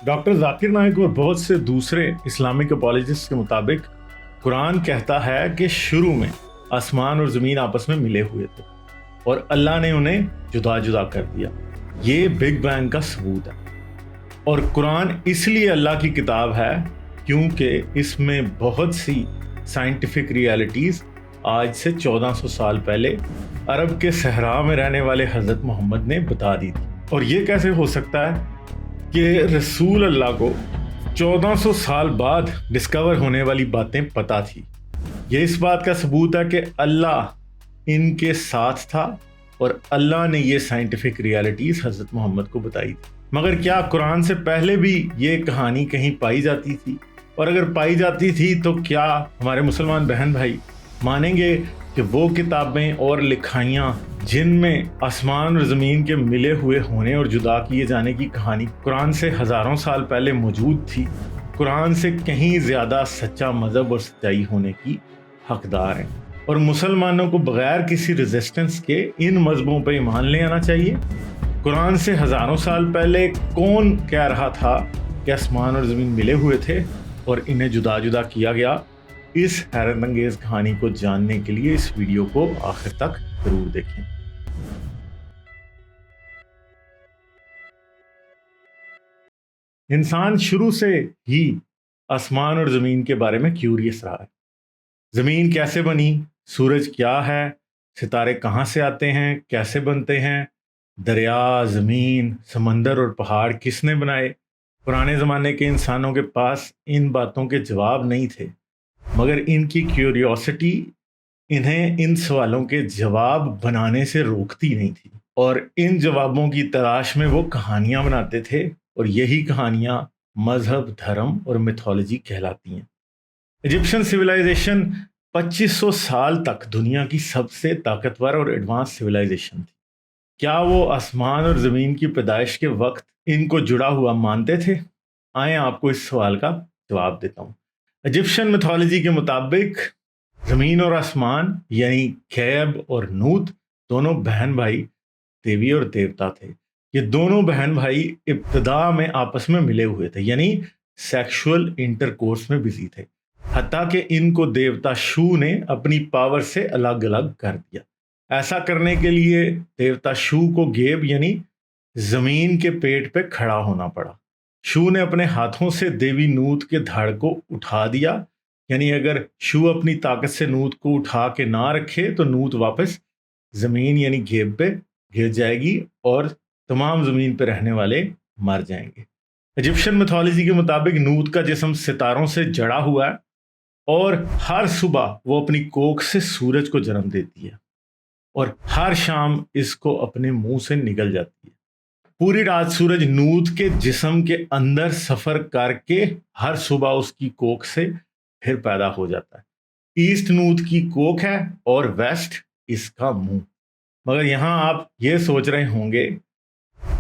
Doctor Zakir Naik और बहुत से दूसरे इस्लामिक अपॉलजिस्ट के मुताबिक कुरान कहता है कि शुरू में आसमान और ज़मीन आपस में मिले हुए थे और अल्लाह ने उन्हें जुदा जुदा कर दिया। ये बिग बैंग का सबूत है और कुरान इसलिए अल्लाह की किताब है क्योंकि इसमें बहुत सी साइंटिफिक रियलिटीज़ आज से 1400 साल पहले अरब के सहरा में रहने वाले हज़रत मोहम्मद ने बता दी थी। और ये कैसे हो सकता है कि रसूल अल्लाह को 1400 साल बाद डिस्कवर होने वाली बातें पता थी। ये इस बात का सबूत है कि अल्लाह इनके साथ था और अल्लाह ने ये साइंटिफिक रियलिटीज़ हज़रत मोहम्मद को बताई थी। मगर क्या कुरान से पहले भी ये कहानी कहीं पाई जाती थी? और अगर पाई जाती थी तो क्या हमारे मुसलमान बहन भाई मानेंगे कि वो किताबें और लिखाइयाँ जिनमें आसमान और ज़मीन के मिले हुए होने और जुदा किए जाने की कहानी कुरान से हज़ारों साल पहले मौजूद थी, कुरान से कहीं ज़्यादा सच्चा मज़हब और सच्चाई होने की हकदार हैं? और मुसलमानों को बग़ैर किसी रेजिस्टेंस के इन मज़हबों पर ईमान ले आना चाहिए। कुरान से हज़ारों साल पहले कौन कह रहा था कि आसमान और ज़मीन मिले हुए थे और इन्हें जुदा जुदा किया गया? इस हैरत अंगेज कहानी को जानने के लिए इस वीडियो को आखिर तक जरूर देखें। इंसान शुरू से ही आसमान और ज़मीन के बारे में क्यूरियस रहा है। ज़मीन कैसे बनी, सूरज क्या है, सितारे कहाँ से आते हैं, कैसे बनते हैं, दरिया, ज़मीन, समंदर और पहाड़ किसने बनाए? पुराने ज़माने के इंसानों के पास इन बातों के जवाब नहीं थे, मगर इनकी क्यूरियोसिटी इन्हें इन सवालों के जवाब बनाने से रोकती नहीं थी और इन जवाबों की तलाश में वो कहानियाँ बनाते थे और यही कहानियाँ मज़हब, धर्म और मिथोलॉजी कहलाती हैं। इजिप्शियन सिविलाइजेशन 2500 साल तक दुनिया की सबसे ताकतवर और एडवांस सिविलाइजेशन थी। क्या वो आसमान और ज़मीन की पैदाइश के वक्त इनको जुड़ा हुआ मानते थे? आए आपको इस सवाल का जवाब देता हूँ। इजिप्शियन मिथोलॉजी के मुताबिक ज़मीन और आसमान यानी खैब और नूत दोनों बहन भाई, देवी और देवता थे। ये दोनों बहन भाई इब्तिदा में आपस में मिले हुए थे, यानी सेक्सुअल इंटरकोर्स में बिजी थे, हत्ता कि इनको देवता शू ने अपनी पावर से अलग अलग कर दिया। ऐसा करने के लिए देवता शू को गेब यानी ज़मीन के पेट पे खड़ा होना पड़ा। शू ने अपने हाथों से देवी नूत के धड़ को उठा दिया, यानी अगर शू अपनी ताकत से नूत को उठा के ना रखे तो नूत वापस ज़मीन यानी घेब पे गिर जाएगी और तमाम ज़मीन पे रहने वाले मर जाएंगे। इजिप्शियन मिथोलॉजी के मुताबिक नूत का जिस्म सितारों से जड़ा हुआ है और हर सुबह वो अपनी कोख से सूरज को जन्म देती है और हर शाम इसको अपने मुंह से निकल जाती है। पूरी रात सूरज नूत के जिस्म के अंदर सफर करके हर सुबह उसकी कोख से फिर पैदा हो जाता है। ईस्ट नूत की कोख है और वेस्ट इसका मुंह। मगर यहाँ आप ये सोच रहे होंगे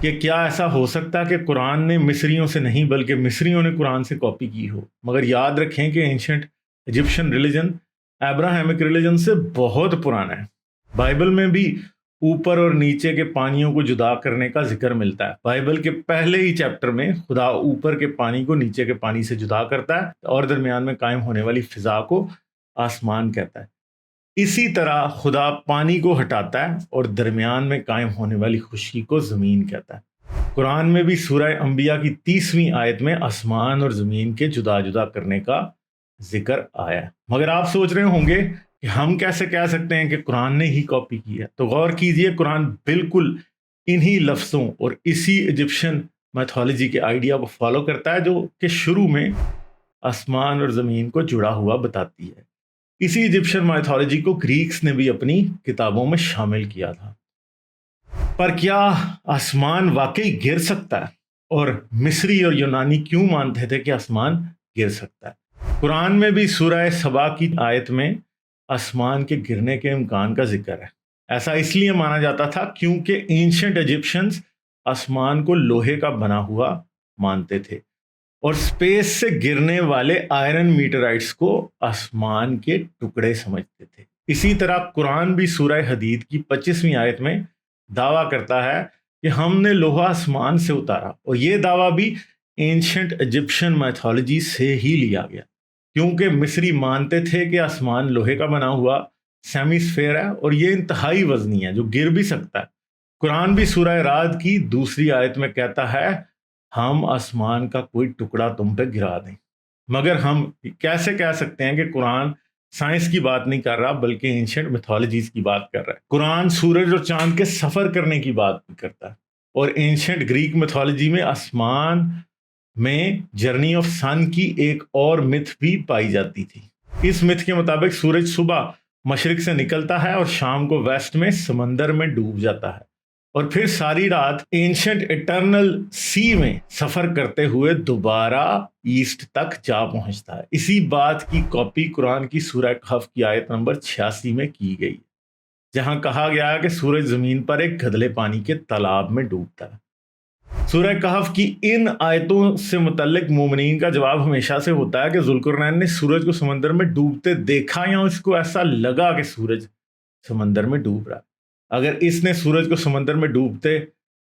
कि क्या ऐसा हो सकता है कि कुरान ने मिस्रियों से नहीं बल्कि मिस्रियों ने कुरान से कॉपी की हो? मगर याद रखें कि ancient Egyptian religion Abrahamic religion से बहुत पुराना है। बाइबल में भी ऊपर और नीचे के पानियों को जुदा करने का जिक्र मिलता है। बाइबल के पहले ही चैप्टर में खुदा ऊपर के पानी को नीचे के पानी से जुदा करता है और दरमियान में कायम होने वाली फिजा को आसमान कहता है। इसी तरह खुदा पानी को हटाता है और दरमियान में कायम होने वाली खुशकी को ज़मीन कहता है। कुरान में भी सूरह अंबिया की 30वीं आयत में आसमान और ज़मीन के जुदा जुदा करने का जिक्र आया है। मगर आप सोच रहे होंगे कि हम कैसे कह सकते हैं कि कुरान ने ही कॉपी की है? तो गौर कीजिए, कुरान बिल्कुल इन्हीं लफ्ज़ों और इसी इजिप्शियन मैथोलॉजी के आइडिया को फॉलो करता है जो कि शुरू में आसमान और ज़मीन को जुड़ा हुआ बताती है। इसी इजिप्शियन मैथोलॉजी को ग्रीक्स ने भी अपनी किताबों में शामिल किया था। पर क्या आसमान वाकई गिर सकता है? और मिस्री और यूनानी क्यों मानते थे कि आसमान गिर सकता है? कुरान में भी सूरह सबा की आयत में आसमान के गिरने के इम्कान का जिक्र है। ऐसा इसलिए माना जाता था क्योंकि एंशिएंट इजिप्शियंस आसमान को लोहे का बना हुआ मानते थे और स्पेस से गिरने वाले आयरन मीटराइट्स को आसमान के टुकड़े समझते थे। इसी तरह कुरान भी सूरह हदीद की 25वीं आयत में दावा करता है कि हमने लोहा आसमान से उतारा, और ये दावा भी एंशंट इजिप्शियन मैथोलॉजी से ही लिया गया, क्योंकि मिस्री मानते थे कि आसमान लोहे का बना हुआ सेमीस्फेयर है और ये इंतहाई वजनी है जो गिर भी सकता है। कुरान भी सूरह राद की दूसरी आयत में कहता है, हम आसमान का कोई टुकड़ा तुम पे गिरा दें। मगर हम कैसे कह सकते हैं कि कुरान साइंस की बात नहीं कर रहा बल्कि एंशिएंट मिथोलॉजीज की बात कर रहा है। कुरान सूरज और चांद के सफर करने की बात भी करता है और एंशिएंट ग्रीक मिथोलॉजी में आसमान में जर्नी ऑफ सन की एक और मिथ भी पाई जाती थी। इस मिथ के मुताबिक सूरज सुबह मशरिक से निकलता है और शाम को वेस्ट में समंदर में डूब जाता है और फिर सारी रात एंशिएंट इटर्नल सी में सफर करते हुए दोबारा ईस्ट तक जा पहुंचता है। इसी बात की कॉपी कुरान की सूरह कहफ की आयत नंबर 86 में की गई, जहां कहा गया है कि सूरज जमीन पर एक गदले पानी के तालाब में डूबता है। सूरह कहफ की इन आयतों से मुतल्लिक मोमिनीन का जवाब हमेशा से होता है कि जुल्करनैन ने सूरज को समंदर में डूबते देखा या उसको ऐसा लगा कि सूरज समंदर में डूब रहा है। अगर इसने सूरज को समंदर में डूबते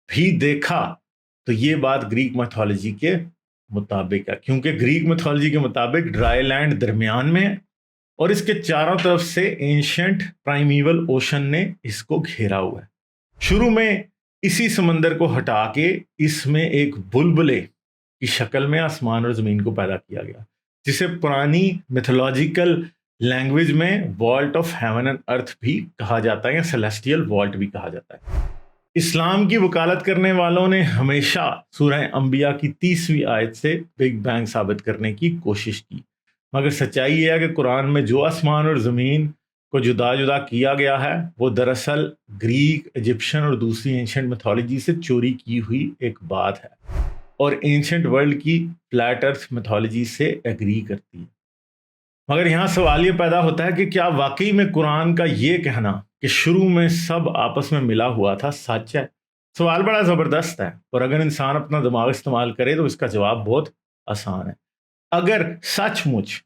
भी देखा तो ये बात ग्रीक मैथोलॉजी के मुताबिक है, क्योंकि ग्रीक मैथोलॉजी के मुताबिक ड्राई लैंड दरमियान में है और इसके चारों तरफ से एंशिएंट प्राइमीवल ओशन ने इसको घेरा हुआ है। शुरू में इसी समंदर को हटा के इसमें एक बुलबुले की शक्ल में आसमान और जमीन को पैदा किया गया, जिसे पुरानी मिथोलॉजिकल लैंग्वेज में vault of heaven and earth भी कहा जाता है या सेलेस्टियल वॉल्ट भी कहा जाता है। इस्लाम की वकालत करने वालों ने हमेशा सूरह अंबिया की 30वीं आयत से बिग बैंग साबित करने की कोशिश की, मगर सच्चाई यह है कि कुरान में जो आसमान और ज़मीन को जुदा जुदा किया गया है वो दरअसल ग्रीक, इजिप्शियन और दूसरी एंशिएंट मिथोलॉजी से चोरी की हुई एक बात है और एंशिएंट वर्ल्ड की फ्लैट अर्थ मिथोलॉजी से एग्री करती है। मगर यहाँ सवाल ये पैदा होता है कि क्या वाकई में कुरान का ये कहना कि शुरू में सब आपस में मिला हुआ था सच है? सवाल बड़ा ज़बरदस्त है और अगर इंसान अपना दिमाग इस्तेमाल करे तो इसका जवाब बहुत आसान है। अगर सचमुच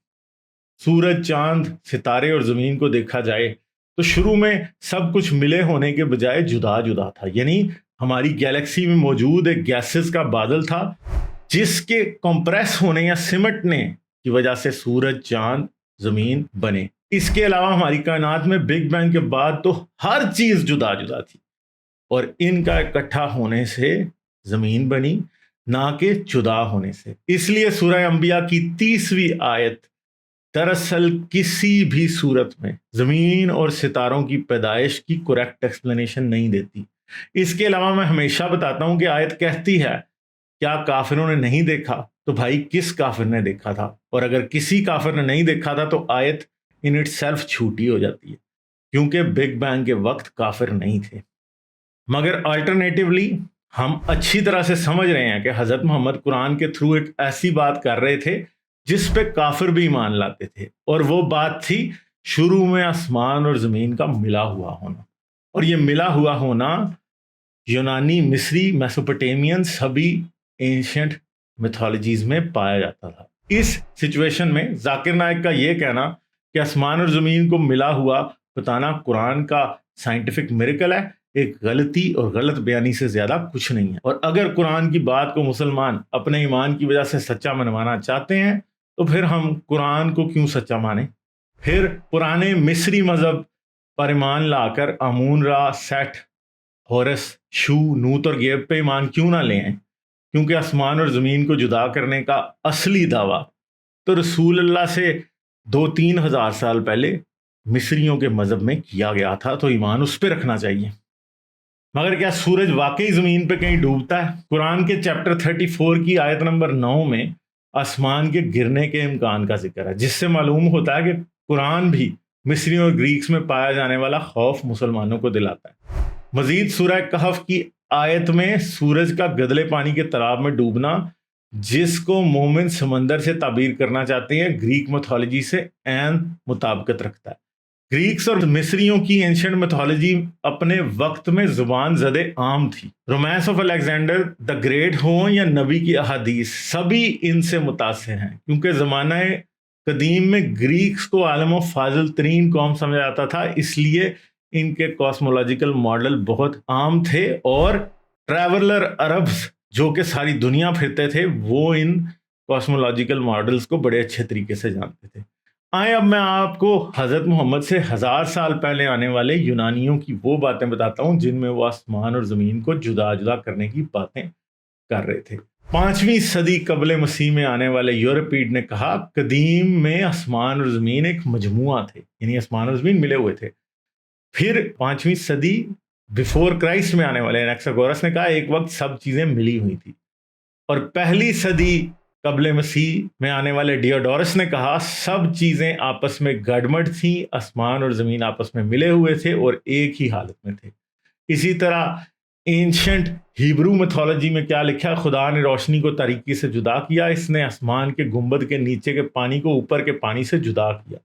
सूरज, चांद, सितारे और ज़मीन को देखा जाए तो शुरू में सब कुछ मिले होने के बजाय जुदा जुदा था, यानी हमारी गैलेक्सी में मौजूद एक गैसेस का बादल था जिसके कंप्रेस होने या सिमटने की वजह से सूरज, चांद, जमीन बने। इसके अलावा हमारी कायनात में बिग बैंग के बाद तो हर चीज जुदा जुदा थी और इनका इकट्ठा होने से जमीन बनी, ना कि जुदा होने से। इसलिए सूरह अंबिया की 30वीं आयत दरअसल किसी भी सूरत में जमीन और सितारों की पैदाइश की करेक्ट एक्सप्लेनेशन नहीं देती। इसके अलावा मैं हमेशा बताता हूं कि आयत कहती है क्या काफिरों ने नहीं देखा, तो भाई किस काफिर ने देखा था? और अगर किसी काफिर ने नहीं देखा था तो आयत इन इट सेल्फ झूठी हो जाती है, क्योंकि बिग बैंग के वक्त काफिर नहीं थे। मगर अल्टरनेटिवली हम अच्छी तरह से समझ रहे हैं कि हजरत मोहम्मद कुरान के थ्रू एक ऐसी बात कर रहे थे जिस पे काफिर भी ईमान लाते थे, और वो बात थी शुरू में आसमान और जमीन का मिला हुआ होना। और ये मिला हुआ होना यूनानी, मिस्री, मेसोपोटेमियन सभी एंशिएंट मिथोलॉजीज में पाया जाता था। इस सिचुएशन में जाकिर नायक का यह कहना कि आसमान और ज़मीन को मिला हुआ बताना कुरान का साइंटिफिक मिरेकल है, एक गलती और गलत बयानी से ज़्यादा कुछ नहीं है। और अगर कुरान की बात को मुसलमान अपने ईमान की वजह से सच्चा मनवाना चाहते हैं तो फिर हम कुरान को क्यों सच्चा माने? फिर पुराने मिस्री मज़हब पर ईमान लाकर आमून रा, सेट, हॉरस, शू, नूत और गेब पे ईमान क्यों ना ले आए? क्योंकि आसमान और ज़मीन को जुदा करने का असली दावा तो रसूल अल्लाह से 2-3 हज़ार साल पहले मिस्रियों के मज़हब में किया गया था, तो ईमान उस पर रखना चाहिए। मगर क्या सूरज वाकई ज़मीन पे कहीं डूबता है? कुरान के चैप्टर 34 की आयत नंबर 9 में आसमान के गिरने के इम्कान का जिक्र है, जिससे मालूम होता है कि कुरान भी मिस्रियों और ग्रीक्स में पाया जाने वाला खौफ मुसलमानों को दिलाता है। मजीद सूरह कहफ की आयत में सूरज का गदले पानी के तालाब में डूबना, जिसको मोमिन समंदर से ताबीर करना चाहते हैं, ग्रीक मिथोलॉजी से ऐन मुताबिकत रखता है। ग्रीक्स और मिस्रियों की एंशिएंट मिथोलॉजी अपने वक्त में जुबान ज़दे आम थी। Romance of Alexander the great हो या नबी की अहादीस, सभी इनसे मुतासिर हैं, क्योंकि ज़माना कदीम में ग्रीक्स को आलम फाजिल तरीन कौम समझा जाता था, इसलिए इनके कॉस्मोलॉजिकल मॉडल बहुत आम थे और ट्रैवलर अरब्स جو کہ ساری دنیا پھرتے تھے، وہ ان کاسمولوجیکل ماڈلز کو بڑے اچھے طریقے سے جانتے تھے۔ آئیں اب میں آپ کو حضرت محمد سے 1000 سال پہلے آنے والے یونانیوں کی وہ باتیں بتاتا ہوں جن میں وہ آسمان اور زمین کو جدا جدا کرنے کی باتیں کر رہے تھے۔ 5ویں صدی قبل مسیح میں آنے والے یورپیڈ نے کہا قدیم میں آسمان اور زمین ایک مجموعہ تھے، یعنی آسمان اور زمین ملے ہوئے تھے۔ پھر 5ویں صدی بیفور کرائسٹ میں آنے والے انیکساگورس نے کہا ایک وقت سب چیزیں ملی ہوئی تھی۔ اور پہلی صدی قبل مسیح میں آنے والے ڈیوڈورس نے کہا سب چیزیں آپس میں گڈمڈ تھیں، آسمان اور زمین آپس میں ملے ہوئے تھے اور ایک ہی حالت میں تھے۔ اسی طرح اینشنٹ ہیبرو میتھولوجی میں کیا لکھا ہے؟ خدا نے روشنی کو تاریکی سے جدا کیا، اس نے آسمان کے گنبد کے نیچے کے پانی کو اوپر کے پانی سے جدا کیا۔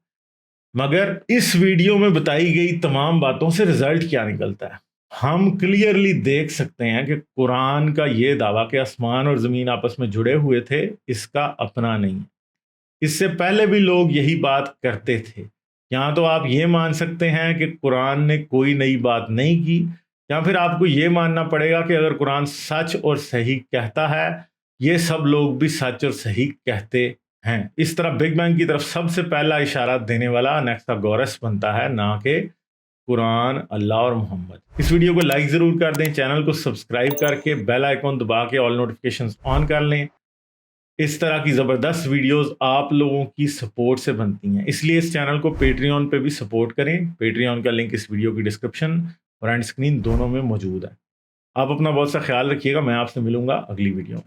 مگر اس ویڈیو میں بتائی گئی تمام باتوں سے رزلٹ کیا نکلتا ہے؟ ہم کلیئرلی دیکھ سکتے ہیں کہ قرآن کا یہ دعویٰ کہ آسمان اور زمین آپس میں جڑے ہوئے تھے اس کا اپنا نہیں ہے۔ اس سے پہلے بھی لوگ یہی بات کرتے تھے۔ یا تو آپ یہ مان سکتے ہیں کہ قرآن نے کوئی نئی بات نہیں کی، یا پھر آپ کو یہ ماننا پڑے گا کہ اگر قرآن سچ اور صحیح کہتا ہے یہ سب لوگ بھی سچ اور صحیح کہتے ہیں۔ اس طرح بگ بینگ کی طرف سب سے پہلا اشارہ دینے والا انیکساگورس بنتا ہے، نہ کہ قرآن، اللہ اور محمد۔ اس ویڈیو کو لائک ضرور کر دیں، چینل کو سبسکرائب کر کے بیل آئیکن دبا کے آل نوٹیفیکیشنز آن کر لیں۔ اس طرح کی زبردست ویڈیوز آپ لوگوں کی سپورٹ سے بنتی ہیں، اس لیے اس چینل کو پیٹریون پہ بھی سپورٹ کریں۔ پیٹریون کا لنک اس ویڈیو کی ڈسکرپشن اور اینڈ اسکرین دونوں میں موجود ہے۔ آپ اپنا بہت سا خیال رکھیے گا، میں آپ سے ملوں گا اگلی ویڈیو میں۔